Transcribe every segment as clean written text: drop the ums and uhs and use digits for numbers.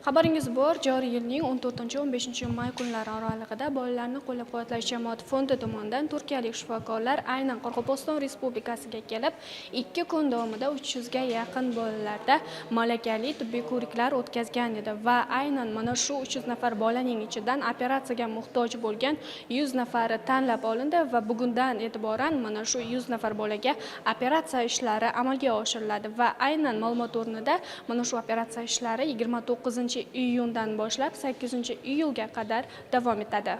Xabaringiz bor, joriy yilning 14-15 may kunlari oralig'ida bolalarni qo'llab-quvvatlash jamoat fondi tomonidan turkiyalik shifokorlar aynan Qoraqalpog'iston Respublikasiga kelib, 2 kun davomida 300 ga yaqin bolalarda malakali tibbiy ko'riklar o'tkazgan edi va aynan mana shu 300 nafar bolaning ichidan operatsiyaga muhtoj bo'lgan 100 nafari tanlab olindi va bugundan e'tiboran mana shu 100 nafar bolaga operatsiya ishlari amalga oshiriladi va aynan ma'lumot o'rnida mana shu operatsiya ishlari 29-iyundan boshlab 8-iyulga qadar davom etadi.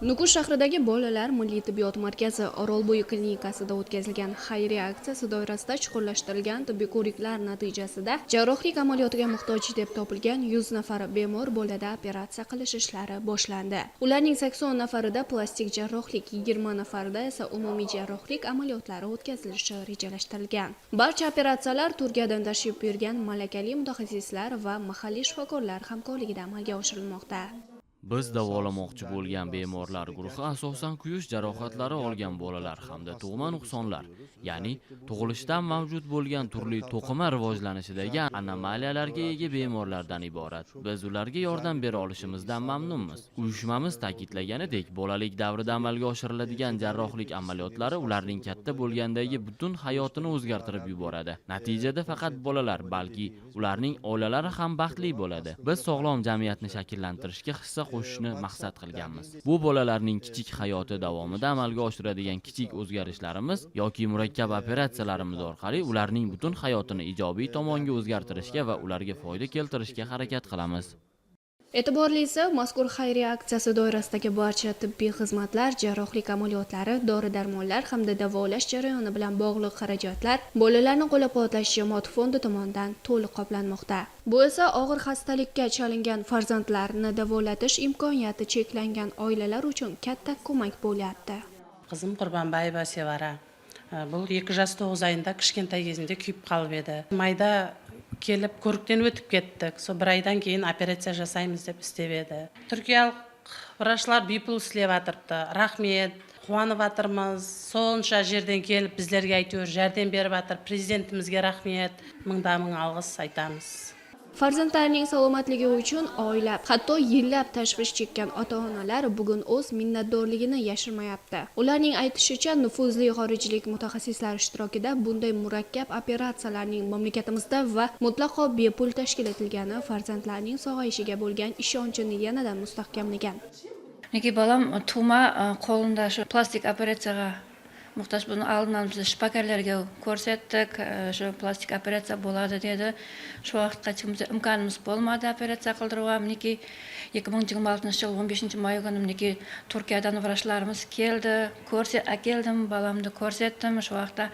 Nukus shahridagi bolalar milliy tibbiyot markazi Orolbo'yi klinikasida o'tkazilgan xayriya aksiyasi doirasida chuqurlashtirilgan tibbiy ko'riklar natijasida jarrohlik amaliyotiga muhtoj deb topilgan 100 nafar bemor bolada operatsiya qilish ishlari boshlandi. Ularning 80 nafarida plastik jarrohlik, 20 nafarida esa umumiy jarrohlik amaliyotlari o'tkazilishi rejalashtirilgan. Barcha operatsiyalar Turkiyadan tashrif buyurgan malakali mutaxassislar va mahalliy shifokorlar hamkorligida amalga oshirilmoqda. Biz davolamoqchi bo'lgan bemorlar guruhi asosan kuyish jarohatlari olgan bolalar hamda tug'ma nuqsonlar, ya'ni tug'ilishdan mavjud bo'lgan turli to'qima rivojlanishidagi anomaliyalarga ega bemorlardan iborat. Biz ularga yordam bera olishimizdan mamnunmiz. Uyushmamiz ta'kidlaganidek, bolalik davrida amalga oshiriladigan jarrohlik amaliyotlari ularning katta bo'lgandagi butun hayotini o'zgartirib yuboradi. Natijada faqat bolalar, balki ularning oilalari ham baxtli bo'ladi. Biz sog'lom jamiyatni shakllantirishga hissa qo'shishni maqsad qilganmiz. Bu bolalarning kichik hayoti davomida amalga oshiradigan kichik o'zgarishlarimiz yoki murakkab operatsiyalarimiz orqali ularning butun hayotini ijobiy tomonga o'zgartirishga va ularga foyda keltirishga harakat qilamiz. E'tiborlisi, mazkur xayriya aksiyasi doirasidagi barcha tibbiy xizmatlar, jarrohlik amaliyotlari, dori-darmonlar hamda davolash jarayoni bilan bog'liq xarajatlar bolalarni qo'llab-quvvatlash jamoat fondi tomonidan to'liq qoplanmoqda. Bu esa og'ir xastalikka chalingan farzandlarni davolatish imkoniyati cheklangan oilalar uchun katta ko'mak bo'lyapti. Qizim Qurbonbayeva Sevara. Bu 2 yosh 9 oyында kichkintoy kezінде kuyib qolib edi. Mayda kelib ko'rikdan o'tib ketdik. So 1 oydan keyin operatsiya жасаймыз deb isteb edi. Turkiyalik vrachlar bepul ishleyapti. Rahmet, quvonib atirmiz. Soncha yerdan kelib bizlarga aytıyor, jardam berib atir. Prezidentimizga rahmet, ming alg'is aytamiz. Farzandlarining salomatligi uchun oylab, hatto yillab tashvish chekkan ota-onalar bugun o'z minnatdorligini yashirmayapti. Ularning aytishicha, nufuzli xorijlik mutaxassislar ishtirokida bunday murakkab operatsiyalarning mamlakatimizda va mutlaqo bepul tashkil etilgani farzandlarning sog'ayishiga bo'lgan ishonchini yanada mustahkamlagan. Nega balam tug'ma qo'linda shu plastik operatsiyaga muhtoj buni oldindan biz shifokorlarga ko'rsatdik, shu plastik operatsiya bo'ladi dedi. Shu vaqtgacha imkonimiz bo'lmadi operatsiya qildirishga. Niki 2026-yil 15-may kuni niki Turkiyadan vrachlarimiz keldi, keldim, balamni ko'rsatdim. Shu vaqtda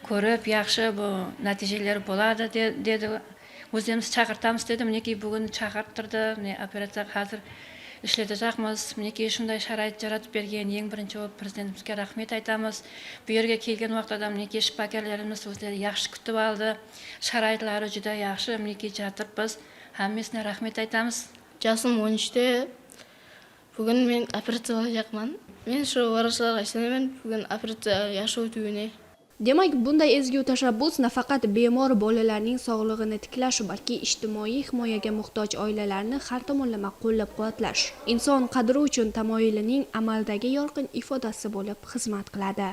ko'rib, yaxshi bu natijalar bo'ladi dedi. O'zimiz chaqirtamiz dedim. Niki bugun chaqirtirdi. Operatsiya hozir ishlatacakmiz. Miniki shunday sharoit yaratib bergan eng birinchi prezidentimizga rahmet aytamiz. Bu yerga kelgan vaqtda miniki shifokorlarimiz o'zlari yaxshi kutib oldi. Sharoitlari juda yaxshi. Miniki jatirmiz. Hammasine rahmet aytamiz. Жасым 13-те. Bugun men operatsiya olacakman. Men shu vrachlarga ishonaman, bugun operatsiya yaxshi o'tugini. Demak, bunday ezgu tashabbus nafaqat bemor bolalarning sog'lig'ini tiklash, balki ijtimoiy himoyaga muhtoj oilalarni har tomonlama qo'llab-quvvatlash, inson qadri uchun tamoyilining amaldagi yorqin ifodasi bo'lib xizmat qiladi.